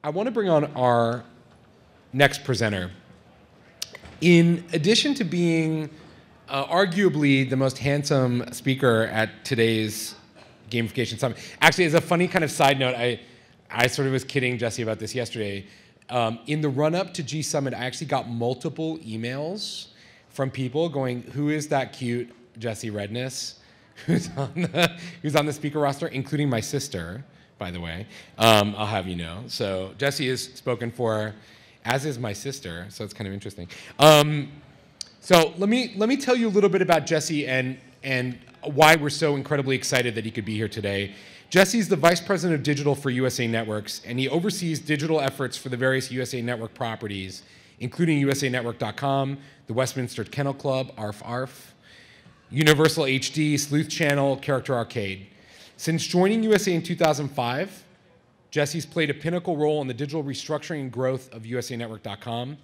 I want to bring on our next presenter. In addition to being arguably the most handsome speaker at today's Gamification Summit, actually, as a funny kind of side note, I sort of was kidding Jesse about this yesterday. In the run-up to GSummit, I actually got multiple emails from people going, "Who is that cute Jesse Redniss who's on the speaker roster," including my sister, by the way. I'll have you know. So Jesse is spoken for, as is my sister. So it's kind of interesting. So let me tell you a little bit about Jesse and why we're so incredibly excited that he could be here today. Jesse's the Vice President of Digital for USA Networks, and he oversees digital efforts for the various USA Network properties, including usanetwork.com, the Westminster Kennel Club, ARF ARF, Universal HD, Sleuth Channel, Character Arcade. Since joining USA in 2005, Jesse's played a pinnacle role in the digital restructuring and growth of usanetwork.com,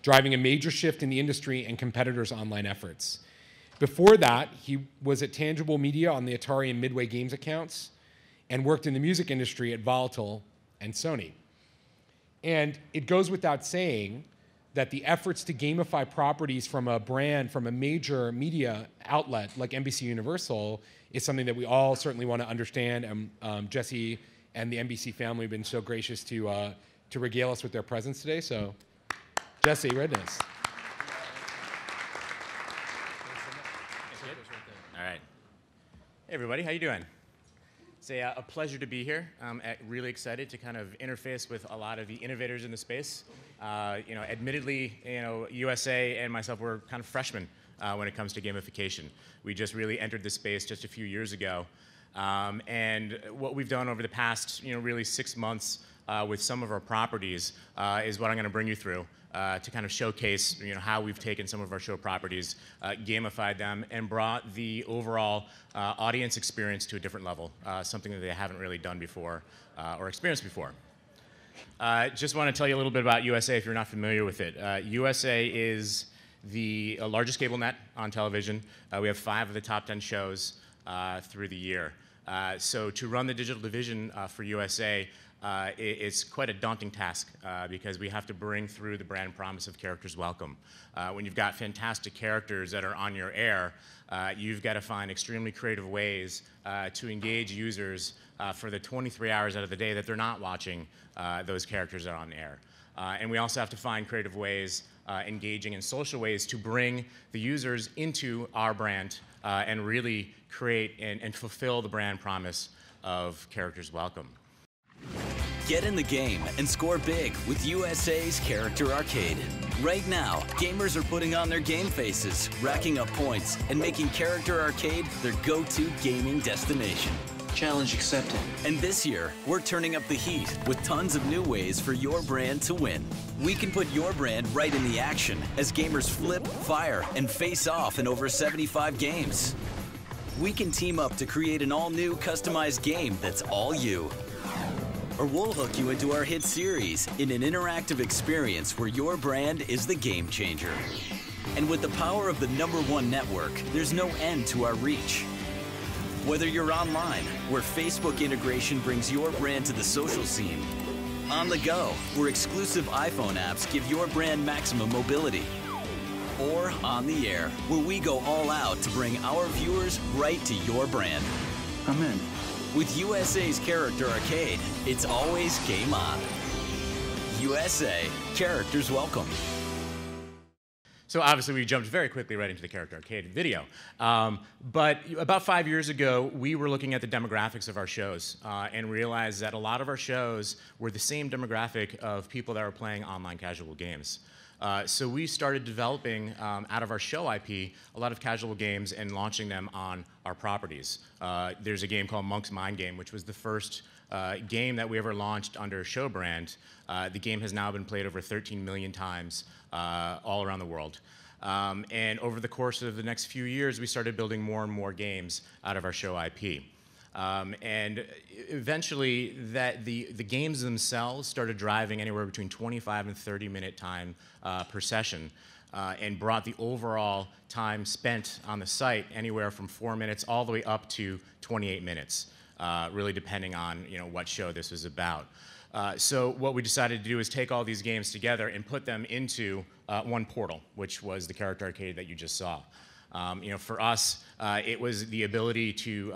driving a major shift in the industry and competitors' online efforts. Before that, he was at Tangible Media on the Atari and Midway Games accounts, and worked in the music industry at Volatile and Sony. And it goes without saying that the efforts to gamify properties from a brand, from a major media outlet like NBC Universal, is something that we all certainly want to understand. And Jesse and the NBC family have been so gracious to regale us with their presence today. So, Jesse Redniss. All right. Hey, everybody. How you doing? It's a pleasure to be here. I'm really excited to kind of interface with a lot of the innovators in the space. Admittedly, USA and myself were kind of freshmen when it comes to gamification. We just really entered the space just a few years ago. And what we've done over the past, really 6 months with some of our properties is what I'm going to bring you through to kind of showcase, how we've taken some of our show properties, gamified them, and brought the overall audience experience to a different level, something that they haven't really done before or experienced before. Just want to tell you a little bit about USA if you're not familiar with it. USA is the largest cable net on television. We have 5 of the top 10 shows through the year. So to run the digital division for USA, it's quite a daunting task because we have to bring through the brand promise of characters welcome. When you've got fantastic characters that are on your air, you've got to find extremely creative ways to engage users for the 23 hours out of the day that they're not watching those characters that are on air. And we also have to find creative ways, engaging in social ways to bring the users into our brand and really create and fulfill the brand promise of characters welcome. Get in the game and score big with USA's Character Arcade. Right now, gamers are putting on their game faces, racking up points, and making Character Arcade their go-to gaming destination. Challenge accepted. And this year, we're turning up the heat with tons of new ways for your brand to win. We can put your brand right in the action as gamers flip, fire, and face off in over 75 games. We can team up to create an all-new customized game that's all you. Or we'll hook you into our hit series in an interactive experience where your brand is the game changer. And with the power of the #1 network, there's no end to our reach. Whether you're online, where Facebook integration brings your brand to the social scene, on the go, where exclusive iPhone apps give your brand maximum mobility, or on the air, where we go all out to bring our viewers right to your brand. I'm in. With USA's Character Arcade, it's always game on. USA, characters welcome. So obviously we jumped very quickly right into the Character Arcade video. But about 5 years ago, we were looking at the demographics of our shows and realized that a lot of our shows were the same demographic of people that were playing online casual games. So we started developing, out of our show IP, a lot of casual games and launching them on our properties. There's a game called Monk's Mind Game, which was the first game that we ever launched under show brand. The game has now been played over 13 million times all around the world. And over the course of the next few years, we started building more and more games out of our show IP. And eventually, the games themselves started driving anywhere between 25 and 30-minute time per session, and brought the overall time spent on the site anywhere from 4 minutes all the way up to 28 minutes, really depending on what show this was about. So what we decided to do is take all these games together and put them into one portal, which was the Character Arcade that you just saw. For us, it was the ability to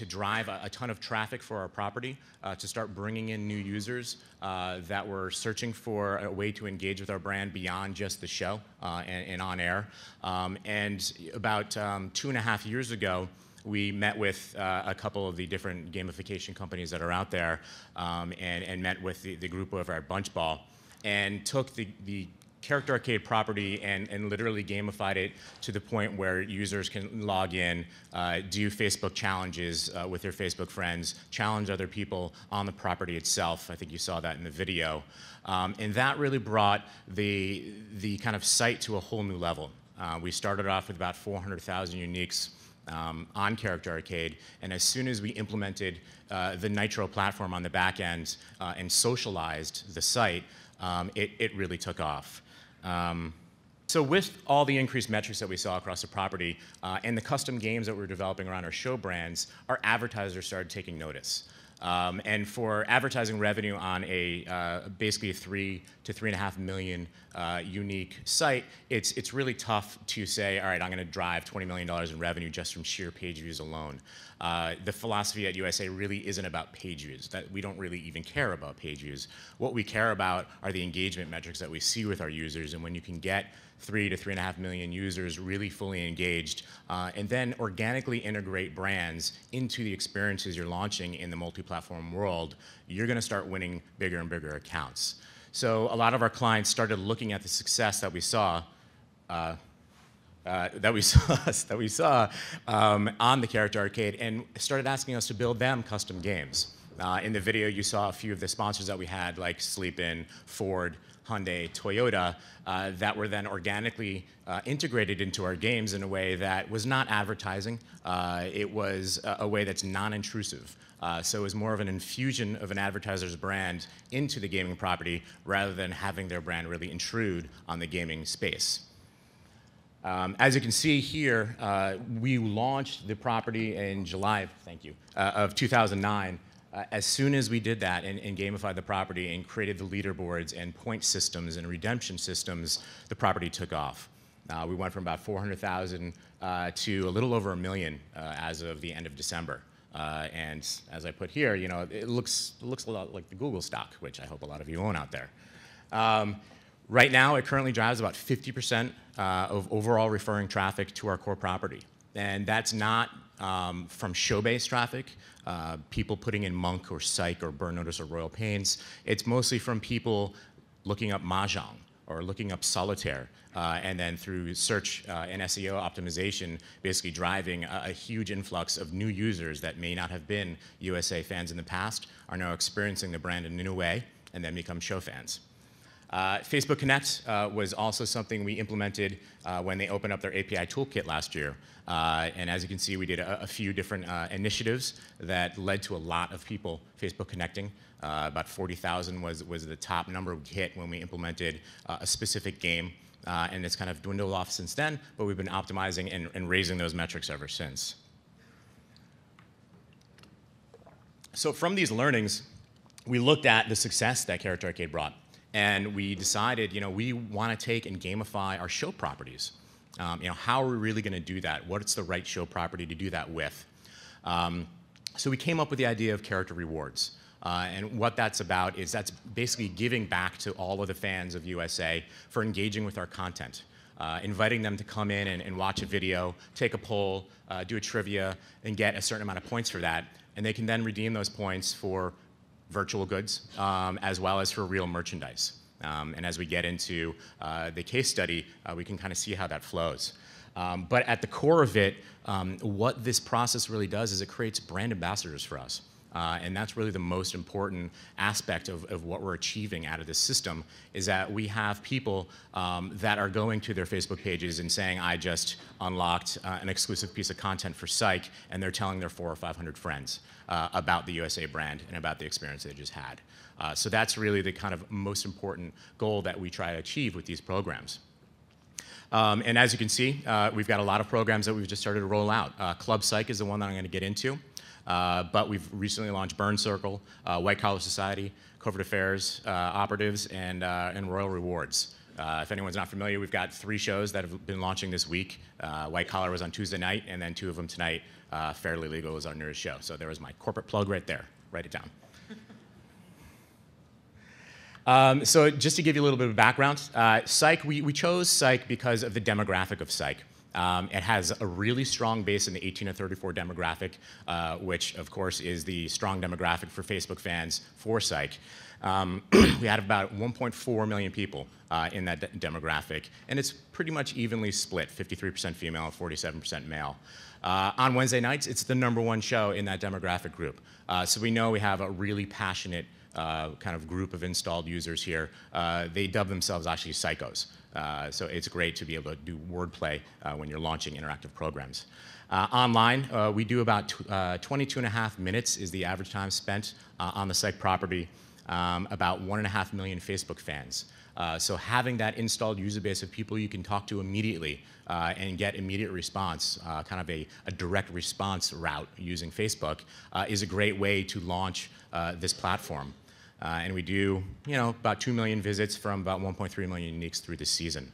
drive a ton of traffic for our property, to start bringing in new users that were searching for a way to engage with our brand beyond just the show and on air. And about 2.5 years ago, we met with a couple of the different gamification companies that are out there, and met with the group over at Bunchball, and took the Character Arcade property and literally gamified it to the point where users can log in, do Facebook challenges with their Facebook friends, challenge other people on the property itself. I think you saw that in the video. And that really brought the kind of site to a whole new level. We started off with about 400,000 uniques on Character Arcade, and as soon as we implemented the Nitro platform on the back end and socialized the site, it really took off. So with all the increased metrics that we saw across the property and the custom games that we were developing around our show brands, our advertisers started taking notice. And for advertising revenue on a basically a 3 to 3.5 million unique site, it's really tough to say, all right, I'm going to drive $20 million in revenue just from sheer page views alone. The philosophy at USA really isn't about page views. That we don't really even care about page views. What we care about are the engagement metrics that we see with our users, and when you can get 3 to 3.5 million users really fully engaged, and then organically integrate brands into the experiences you're launching in the multi-platform world, you're going to start winning bigger and bigger accounts. So a lot of our clients started looking at the success that we saw on the Character Arcade, and started asking us to build them custom games. In the video, you saw a few of the sponsors that we had, like Sleep In, Ford, Hyundai, Toyota, that were then organically integrated into our games in a way that was not advertising. It was a way that's non-intrusive. So it was more of an infusion of an advertiser's brand into the gaming property rather than having their brand really intrude on the gaming space. As you can see here, we launched the property in July, thank you, of 2009. As soon as we did that and gamified the property and created the leaderboards and point systems and redemption systems, the property took off. We went from about 400,000 to a little over 1 million as of the end of December. And as I put here, it looks a lot like the Google stock, which I hope a lot of you own out there. Right now, it currently drives about 50% of overall referring traffic to our core property. And that's not from show-based traffic, people putting in Monk or Psych or Burn Notice or Royal Pains. It's mostly from people looking up Mahjong or looking up Solitaire, and then through search and SEO optimization, basically driving a huge influx of new users that may not have been USA fans in the past, are now experiencing the brand in a new way, and then become show fans. Facebook Connect was also something we implemented when they opened up their API toolkit last year. And as you can see, we did a few different initiatives that led to a lot of people Facebook connecting. About 40,000 was the top number we hit when we implemented a specific game. And it's kind of dwindled off since then, but we've been optimizing and raising those metrics ever since. So from these learnings, we looked at the success that Character Arcade brought. And we decided, we want to take and gamify our show properties. How are we really going to do that? What's the right show property to do that with? So we came up with the idea of character rewards. And what that's about is that's basically giving back to all of the fans of USA for engaging with our content. Inviting them to come in and watch a video, take a poll, do a trivia, and get a certain amount of points for that. And they can then redeem those points for virtual goods, as well as for real merchandise. And as we get into the case study, we can kind of see how that flows. But at the core of it, what this process really does is it creates brand ambassadors for us. And that's really the most important aspect of what we're achieving out of this system, is that we have people that are going to their Facebook pages and saying, I just unlocked an exclusive piece of content for Psych, and they're telling their 400 or 500 friends about the USA brand and about the experience they just had. So that's really the kind of most important goal that we try to achieve with these programs. And as you can see, we've got a lot of programs that we've just started to roll out. Club Psych is the one that I'm going to get into. But we've recently launched Burn Circle, White Collar Society, Covert Affairs, Operatives, and Royal Rewards. If anyone's not familiar, we've got 3 shows that have been launching this week. White Collar was on Tuesday night, and then 2 of them tonight. Fairly Legal is our newest show. So there was my corporate plug right there. Write it down. So just to give you a little bit of background, Psych, we chose Psych because of the demographic of Psych. It has a really strong base in the 18 to 34 demographic, which of course is the strong demographic for Facebook fans for Psych. We had about 1.4 million people in that demographic, and it's pretty much evenly split, 53% female, 47% male. On Wednesday nights, it's the #1 show in that demographic group. So we know we have a really passionate kind of group of installed users here. They dub themselves actually psychos. So it's great to be able to do wordplay when you're launching interactive programs. Online, we do about 22.5 minutes is the average time spent on the Psych property. About 1.5 million Facebook fans. So having that installed user base of people you can talk to immediately and get immediate response, kind of a direct response route using Facebook, is a great way to launch this platform. And we do, about 2 million visits from about 1.3 million uniques through the season.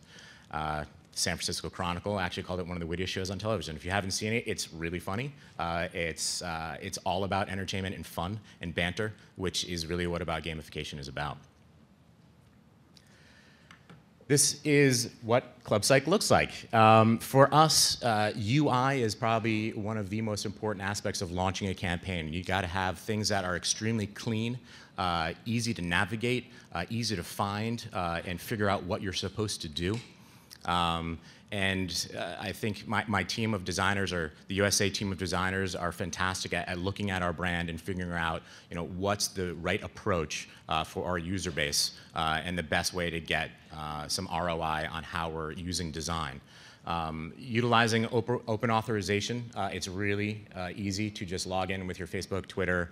San Francisco Chronicle actually called it one of the wittiest shows on television. If you haven't seen it, it's really funny. It's all about entertainment and fun and banter, which is really what gamification is about. This is what Club Psych looks like. For us, UI is probably one of the most important aspects of launching a campaign. You got to have things that are extremely clean, easy to navigate, easy to find, and figure out what you're supposed to do. I think my team of designers, or the USA team of designers, are fantastic at looking at our brand and figuring out, what's the right approach for our user base and the best way to get some ROI on how we're using design. Utilizing open authorization, it's really easy to just log in with your Facebook, Twitter,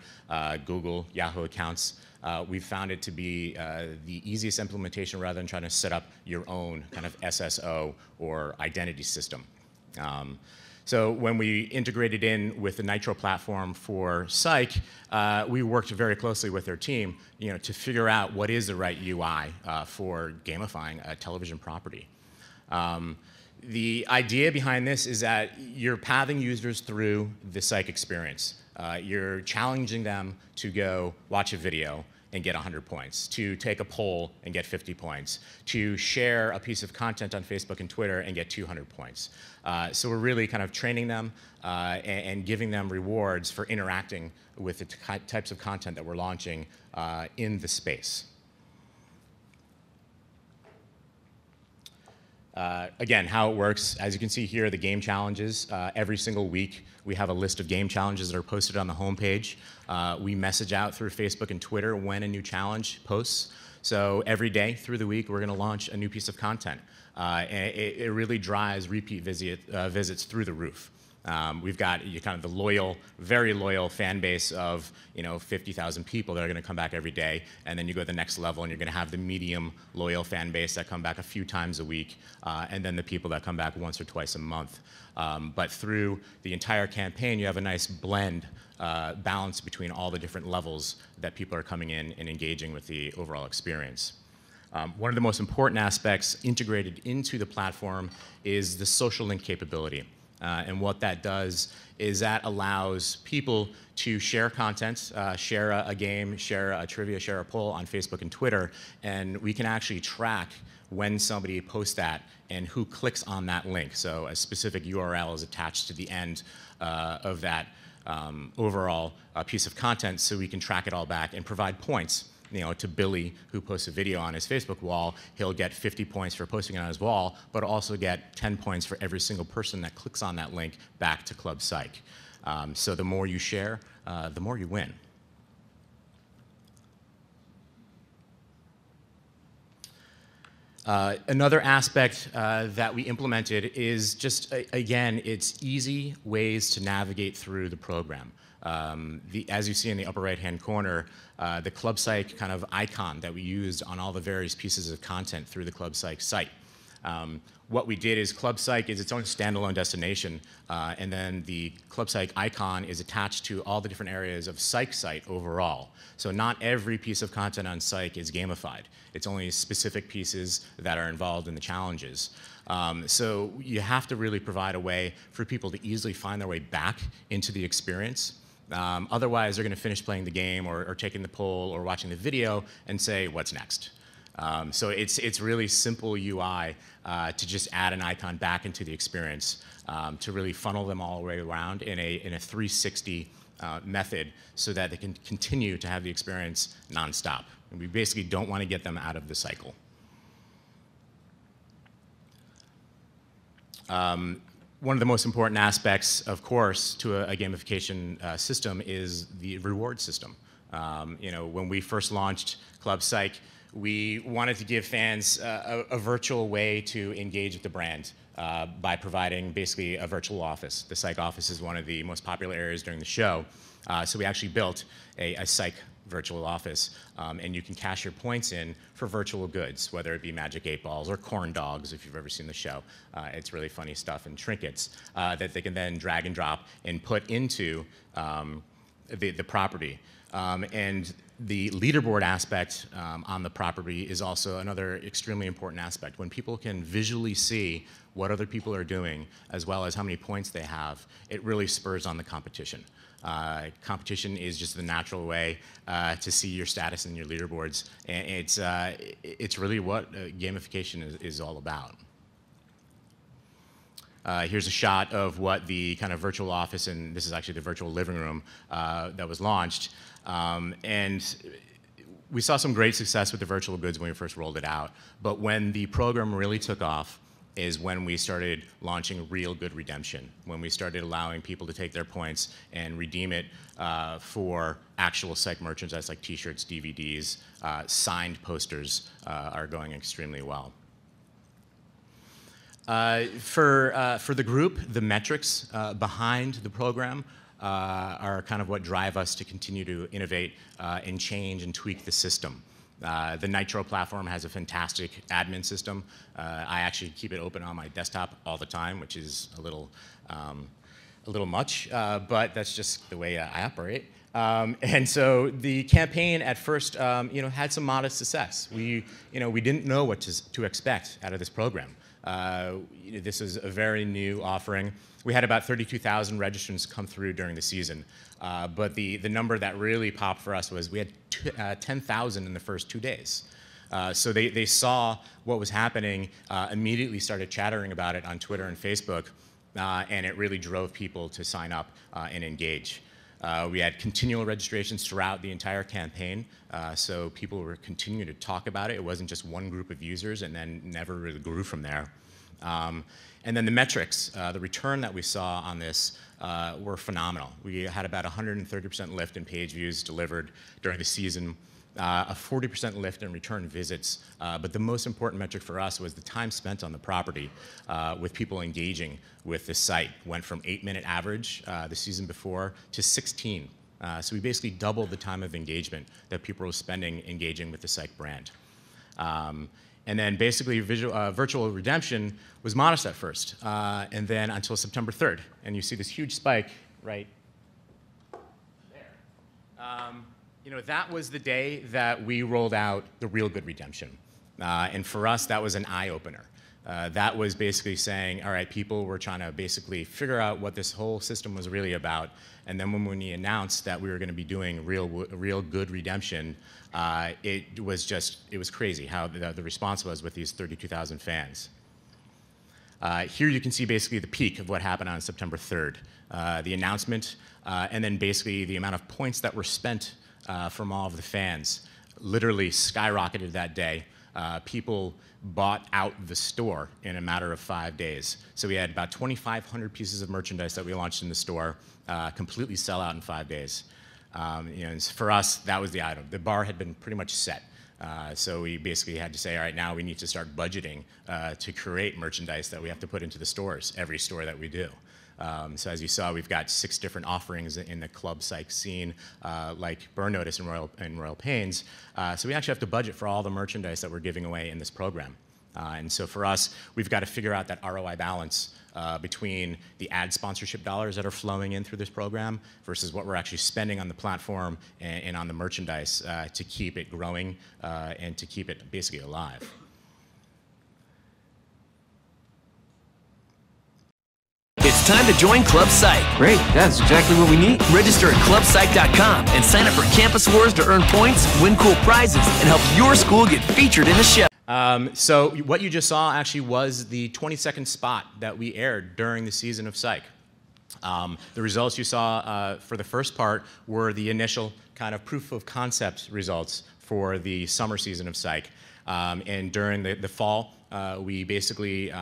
Google, Yahoo accounts. We've found it to be the easiest implementation rather than trying to set up your own kind of SSO or identity system. So when we integrated in with the Nitro platform for Psych, we worked very closely with their team, to figure out what is the right UI for gamifying a television property. The idea behind this is that you're pathing users through the Psych experience. You're challenging them to go watch a video and get 100 points, to take a poll and get 50 points, to share a piece of content on Facebook and Twitter and get 200 points. So we're really kind of training them and giving them rewards for interacting with the types of content that we're launching in the space. Again, how it works, as you can see here, the game challenges. Every single week, we have a list of game challenges that are posted on the homepage. We message out through Facebook and Twitter when a new challenge posts. So every day through the week, we're going to launch a new piece of content. And it really drives repeat visits through the roof. We've got kind of the loyal, very loyal fan base of 50,000 people that are going to come back every day, and then you go to the next level and you're going to have the medium loyal fan base that come back a few times a week, and then the people that come back once or twice a month. But through the entire campaign, you have a nice blend, balance between all the different levels that people are coming in and engaging with the overall experience. One of the most important aspects integrated into the platform is the social link capability. And what that does is that allows people to share content, share a game, share a trivia, share a poll on Facebook and Twitter, and we can actually track when somebody posts that and who clicks on that link. So a specific URL is attached to the end of that overall piece of content, so we can track it all back and provide points. To Billy, who posts a video on his Facebook wall, he'll get 50 points for posting it on his wall, but also get 10 points for every single person that clicks on that link back to Club Psych. So the more you share, the more you win. Another aspect that we implemented is just, again, it's easy ways to navigate through the program. As you see in the upper right-hand corner, the Club Psych kind of icon that we used on all the various pieces of content through the Club Psych site. What we did is Club Psych is its own standalone destination, and then the Club Psych icon is attached to all the different areas of Psych site overall. So not every piece of content on Psych is gamified. It's only specific pieces that are involved in the challenges. So you have to really provide a way for people to easily find their way back into the experience. Otherwise, they're going to finish playing the game or taking the poll or watching the video and say, what's next? So it's really simple UI to just add an icon back into the experience to really funnel them all the way around in a 360 method so that they can continue to have the experience nonstop. And we basically don't want to get them out of the cycle. One of the most important aspects, of course, to a gamification system is the reward system. When we first launched Club Psych, we wanted to give fans a virtual way to engage with the brand by providing basically a virtual office. The Psych office is one of the most popular areas during the show. So we actually built a Psych virtual office, and you can cash your points in for virtual goods, whether it be Magic 8 Balls or corn dogs, if you've ever seen the show. It's really funny stuff, and trinkets that they can then drag and drop and put into the property. And the leaderboard aspect on the property is also another extremely important aspect. When people can visually see what other people are doing, as well as how many points they have, it really spurs on the competition. Competition is just the natural way to see your status in your leaderboards, and it's really what gamification is all about. Here's a shot of what the kind of virtual office, and this is actually the virtual living room that was launched. And we saw some great success with the virtual goods when we first rolled it out, but when the program really took off is when we started launching real good redemption, when we started allowing people to take their points and redeem it for actual Psych merchandise like t-shirts, DVDs, signed posters are going extremely well. For the group, the metrics behind the program are kind of what drive us to continue to innovate and change and tweak the system. The Nitro platform has a fantastic admin system. I actually keep it open on my desktop all the time, which is a little much, but that's just the way I operate. And so the campaign at first, had some modest success. We didn't know what to expect out of this program. This is a very new offering. We had about 32,000 registrants come through during the season, but the number that really popped for us was we had 10,000 in the first 2 days. So they saw what was happening, immediately started chattering about it on Twitter and Facebook, and it really drove people to sign up and engage. We had continual registrations throughout the entire campaign, so people were continuing to talk about it. It wasn't just one group of users and then never really grew from there. And then the metrics, the return that we saw on this were phenomenal. We had about 130% lift in page views delivered during the season, a 40% lift in return visits, but the most important metric for us was the time spent on the property with people engaging with the site. Went from 8-minute average the season before to 16. So we basically doubled the time of engagement that people were spending engaging with the Psych brand. And then basically virtual redemption was modest at first, and then until September 3rd. And you see this huge spike right there. That was the day that we rolled out the real good redemption. And for us, that was an eye-opener. That was basically saying, all right, people were trying to basically figure out what this whole system was really about. And then when we announced that we were going to be doing real good redemption, it was crazy how the response was with these 32,000 fans. Here you can see basically the peak of what happened on September 3rd. The announcement, and then basically the amount of points that were spent from all of the fans literally skyrocketed that day. People bought out the store in a matter of 5 days. So we had about 2,500 pieces of merchandise that we launched in the store, completely sell out in 5 days. And for us, that was the item. The bar had been pretty much set. So we basically had to say, all right, now we need to start budgeting to create merchandise that we have to put into the stores, every store that we do. So as you saw, we've got 6 different offerings in the Club Psych scene, like Burn Notice and Royal Pains. So we actually have to budget for all the merchandise that we're giving away in this program. And so for us, we've got to figure out that ROI balance between the ad sponsorship dollars that are flowing in through this program versus what we're actually spending on the platform and on the merchandise to keep it growing and to keep it basically alive. It's time to join Club Psych. Great, that's exactly what we need. Register at clubpsych.com and sign up for Campus Wars to earn points, win cool prizes, and help your school get featured in the show. So what you just saw actually was the 20-second spot that we aired during the season of Psych. The results you saw for the first part were the initial kind of proof of concept results for the summer season of Psych. And during the fall, we basically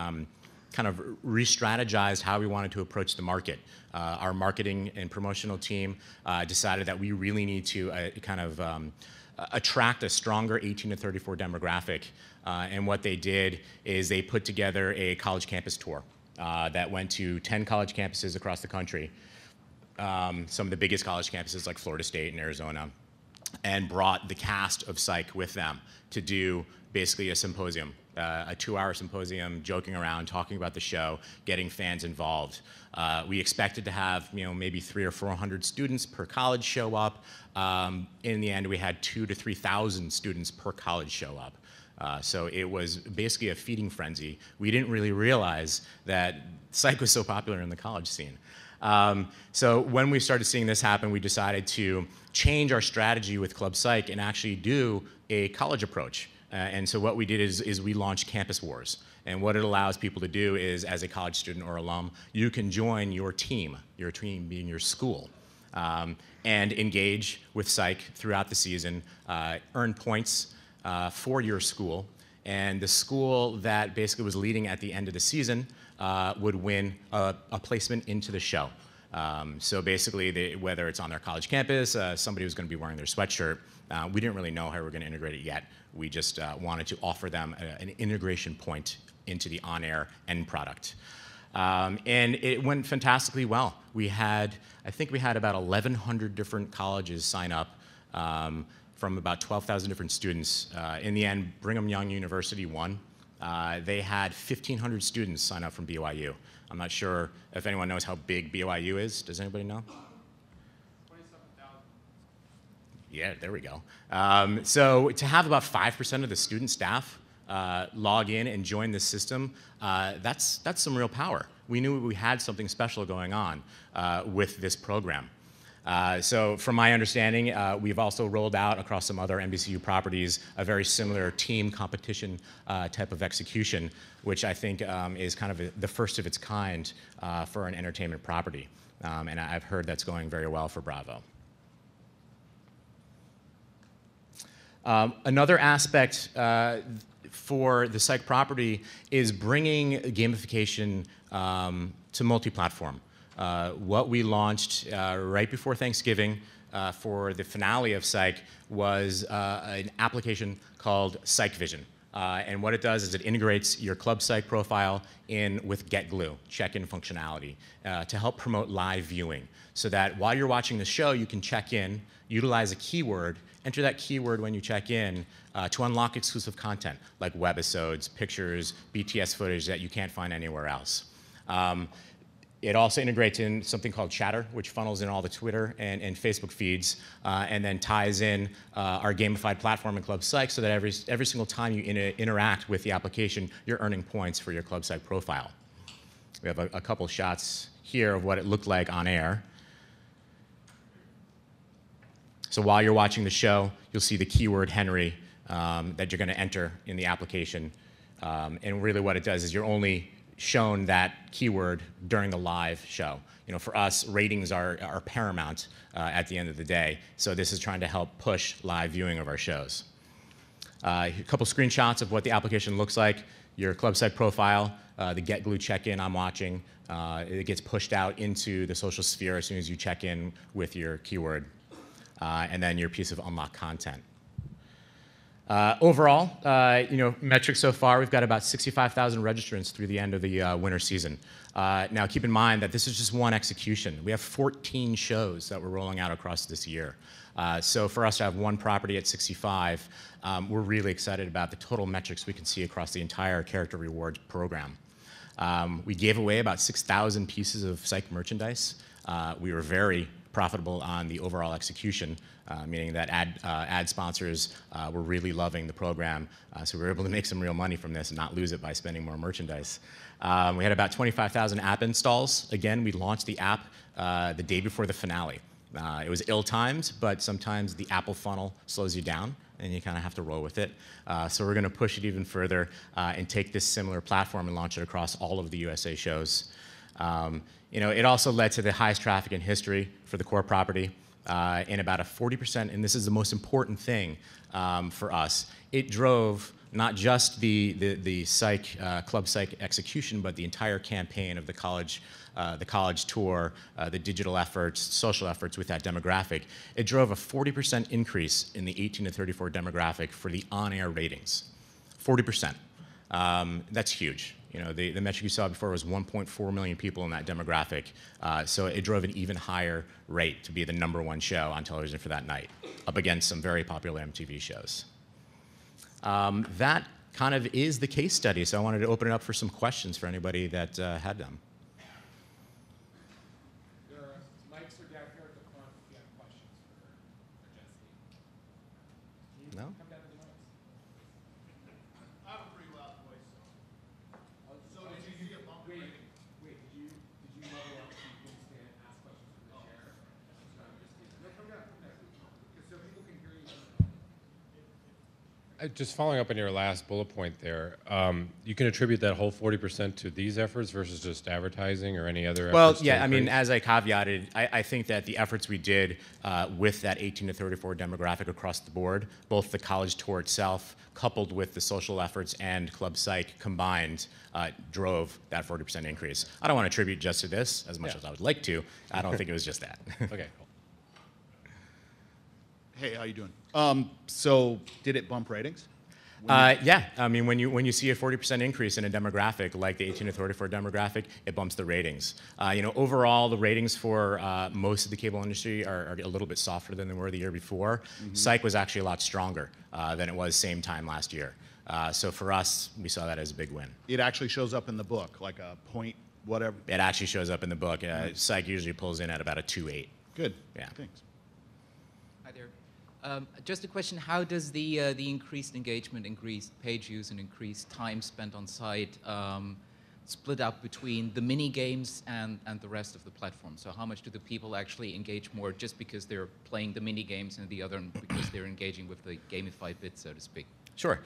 kind of re-strategized how we wanted to approach the market. Our marketing and promotional team decided that we really need to kind of attract a stronger 18 to 34 demographic. And what they did is they put together a college campus tour that went to 10 college campuses across the country, some of the biggest college campuses like Florida State and Arizona, and brought the cast of Psych with them to do basically a symposium, a 2-hour symposium, joking around, talking about the show, getting fans involved. We expected to have, maybe 300 or 400 students per college show up. In the end, we had 2,000 to 3,000 students per college show up. So it was basically a feeding frenzy. We didn't really realize that Psych was so popular in the college scene. So when we started seeing this happen, we decided to change our strategy with Club Psych and actually do a college approach. And so what we did is we launched Campus Wars. And what it allows people to do is, as a college student or alum, you can join your team being your school, and engage with Psych throughout the season, earn points for your school. And the school that basically was leading at the end of the season would win a placement into the show. So basically, whether it's on their college campus, somebody was going to be wearing their sweatshirt. We didn't really know how we were going to integrate it yet. We just wanted to offer them an integration point into the on-air end product. And it went fantastically well. I think we had about 1,100 different colleges sign up from about 12,000 different students. In the end, Brigham Young University won. They had 1,500 students sign up from BYU. I'm not sure if anyone knows how big BYU is. Does anybody know? 27,000. Yeah, there we go. So to have about 5% of the student staff log in and join this system, that's some real power. We knew we had something special going on with this program. So from my understanding, we've also rolled out across some other NBCU properties a very similar team competition type of execution, which I think is kind of the first of its kind for an entertainment property. And I've heard that's going very well for Bravo. Another aspect for the Psych property is bringing gamification to multi-platform. What we launched right before Thanksgiving for the finale of Psych was an application called Psych Vision. And what it does is it integrates your Club Psych profile in with Get Glue, check-in functionality, to help promote live viewing, so that while you're watching the show, you can check in, utilize a keyword, enter that keyword when you check in to unlock exclusive content, like webisodes, pictures, BTS footage that you can't find anywhere else. It also integrates in something called Chatter, which funnels in all the Twitter and Facebook feeds, and then ties in our gamified platform in Club Psych, so that every single time you interact with the application, you're earning points for your Club Psych profile. We have a couple shots here of what it looked like on air. So while you're watching the show, you'll see the keyword Henry that you're going to enter in the application. And really what it does is you're only shown that keyword during the live show. For us, ratings are paramount at the end of the day. So this is trying to help push live viewing of our shows. A couple screenshots of what the application looks like. Your Club Psych profile, the Get Glue check-in I'm watching. It gets pushed out into the social sphere as soon as you check in with your keyword. And then your piece of unlocked content. Overall, metrics so far, we've got about 65,000 registrants through the end of the winter season. Now, keep in mind that this is just one execution. We have 14 shows that we're rolling out across this year. So for us to have one property at 65, we're really excited about the total metrics we can see across the entire character rewards program. We gave away about 6,000 pieces of Psych merchandise. We were very profitable on the overall execution, meaning that ad sponsors were really loving the program. So we were able to make some real money from this and not lose it by spending more merchandise. We had about 25,000 app installs. Again, we launched the app the day before the finale. It was ill-timed, but sometimes the Apple funnel slows you down, and you kind of have to roll with it. So we're going to push it even further and take this similar platform and launch it across all of the USA shows. It also led to the highest traffic in history for the core property, and about a 40%, and this is the most important thing for us, it drove not just the Psych, Club Psych execution, but the entire campaign of the college tour, the digital efforts, social efforts with that demographic. It drove a 40% increase in the 18 to 34 demographic for the on-air ratings. 40%. That's huge. The metric you saw before was 1.4 million people in that demographic. So it drove an even higher rate to be the #1 show on television for that night, up against some very popular MTV shows. That kind of is the case study. So I wanted to open it up for some questions for anybody that had them. There are mics are down here at the front if you have questions for Jesse. No? Come down to the mics. I have a pretty loud voice, so did you see a bump rating? Wait, did you level up so you can stand and ask questions from the chair? No, come down, so people can hear you. Just following up on your last bullet point there, you can attribute that whole 40% to these efforts versus just advertising or any other efforts? Well, yeah, I mean, as I caveated, I think that the efforts we did with that 18 to 34 demographic across the board, both the college tour itself, coupled with the social efforts and Club Psych combined, drove that 40% increase. I don't want to attribute just to this, as much as I would like to. I don't think it was just that. Okay, cool. Hey, how you doing? So did it bump ratings? Yeah, I mean, when you see a 40% increase in a demographic like the 18 to 34 demographic, it bumps the ratings. Overall, the ratings for most of the cable industry are a little bit softer than they were the year before. Mm-hmm. Psych was actually a lot stronger than it was same time last year. So for us, we saw that as a big win. It actually shows up in the book, like a point whatever? It actually shows up in the book. Psych usually pulls in at about a 2.8. Good. Yeah. Thanks. Hi there. Just a question, how does the increased engagement, increased page views, and increased time spent on site split up between the mini games and the rest of the platform? So how much do the people actually engage more just because they're playing the mini games and the other because they're engaging with the gamified bit, so to speak? Sure.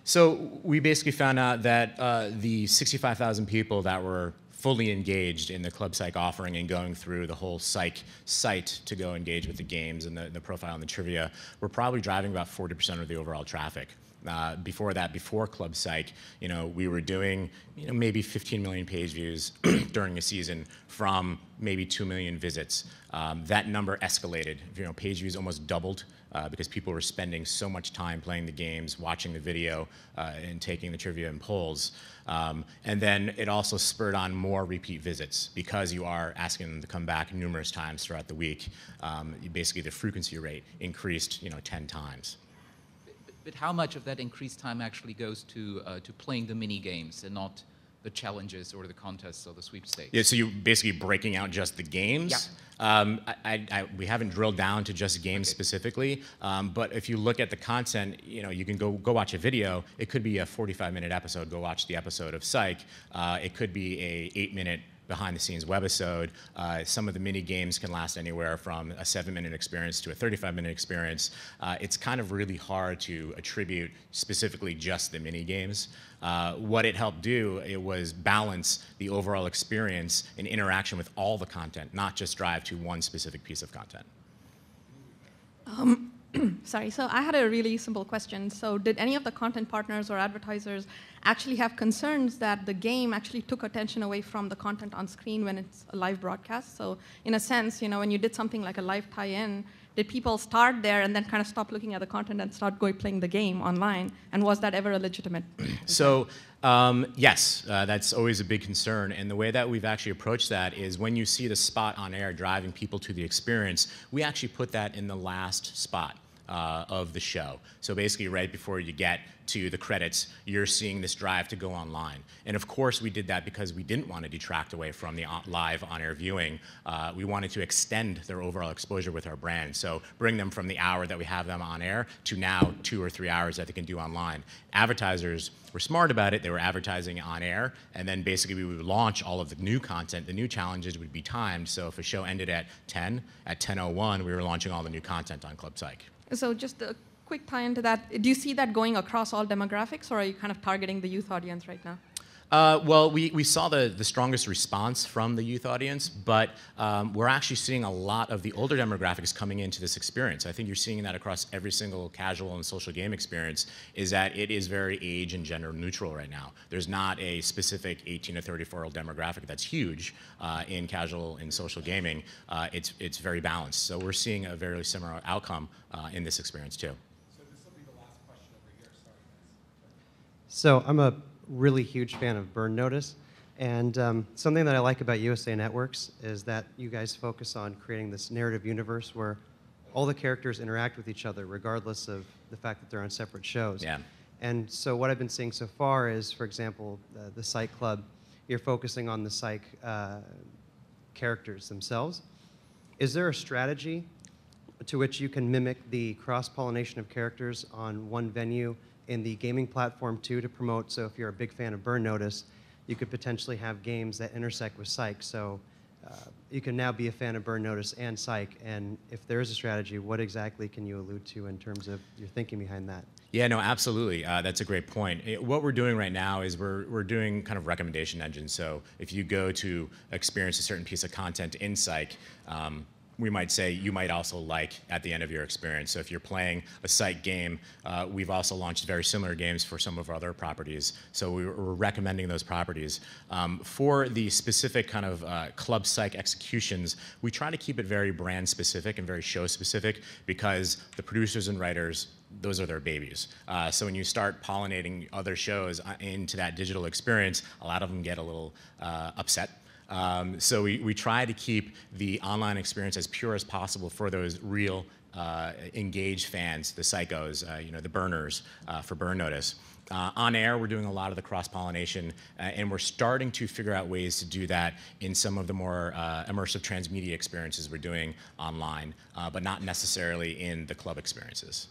So we basically found out that the 65,000 people that were fully engaged in the Club Psych offering and going through the whole Psych site to go engage with the games and the profile and the trivia, we're probably driving about 40% of the overall traffic. Before that, before Club Psych, we were doing maybe 15 million page views during a season from maybe 2 million visits. That number escalated. Page views almost doubled because people were spending so much time playing the games, watching the video, and taking the trivia and polls. And then it also spurred on more repeat visits because you are asking them to come back numerous times throughout the week. Basically, the frequency rate increased 10 times. But how much of that increased time actually goes to playing the mini games and not the challenges or the contests or the sweepstakes? Yeah, so you're basically breaking out just the games. Yeah. We haven't drilled down to just games specifically, but if you look at the content, you can go watch a video. It could be a 45-minute episode. Go watch the episode of Psych. It could be a 8-minute behind-the-scenes webisode. Some of the mini games can last anywhere from a 7-minute experience to a 35-minute experience. It's kind of really hard to attribute specifically just the mini games. What it helped do, it was balance the overall experience and interaction with all the content, not just drive to one specific piece of content. Sorry, so I had a really simple question. So did any of the content partners or advertisers actually have concerns that the game actually took attention away from the content on screen when it's a live broadcast? So in a sense, when you did something like a live tie-in, did people start there and then kind of stop looking at the content and start playing the game online? And was that ever a legitimate? So yes, that's always a big concern. And the way that we've actually approached that is when you see the spot on air driving people to the experience, we actually put that in the last spot of the show. So basically right before you get to the credits, you're seeing this drive to go online. And of course we did that because we didn't want to detract away from the live on-air viewing. We wanted to extend their overall exposure with our brand. So bring them from the hour that we have them on air to now 2 or 3 hours that they can do online. Advertisers were smart about it. They were advertising on air, and then basically we would launch all of the new content. The new challenges would be timed. So if a show ended at 10, at 10:01, we were launching all the new content on Club Psych. So just a quick tie into that. Do you see that going across all demographics, or are you kind of targeting the youth audience right now? Well, we saw the strongest response from the youth audience, but we're actually seeing a lot of the older demographics coming into this experience. I think you're seeing that across every single casual and social game experience, is that it is very age and gender neutral right now. There's not a specific 18 to 34-year-old demographic that's huge in casual and social gaming. It's very balanced. So we're seeing a very similar outcome in this experience too. So this will be the last question over here. Sorry, So guys. I'm a really huge fan of Burn Notice, and something that I like about USA Networks is that you guys focus on creating this narrative universe where all the characters interact with each other regardless of the fact that they're on separate shows. Yeah. And so what I've been seeing so far is, for example, the Psych Club, you're focusing on the Psych characters themselves. Is there a strategy to which you can mimic the cross-pollination of characters on one venue in the gaming platform too, to promote? So if you're a big fan of Burn Notice, you could potentially have games that intersect with Psych. So you can now be a fan of Burn Notice and Psych. And if there is a strategy, what exactly can you allude to in terms of your thinking behind that? Yeah, no, absolutely. That's a great point. What we're doing right now is we're doing kind of recommendation engines. So if you go to experience a certain piece of content in Psych, we might say you might also like at the end of your experience. So if you're playing a Psych game, we've also launched very similar games for some of our other properties. So we're recommending those properties. For the specific kind of Club Psych executions, we try to keep it very brand specific and very show specific, because the producers and writers, those are their babies. So when you start pollinating other shows into that digital experience, a lot of them get a little upset. So we try to keep the online experience as pure as possible for those real engaged fans, the psychos, the burners for Burn Notice. On air, we're doing a lot of the cross-pollination, and we're starting to figure out ways to do that in some of the more immersive transmedia experiences we're doing online, but not necessarily in the club experiences.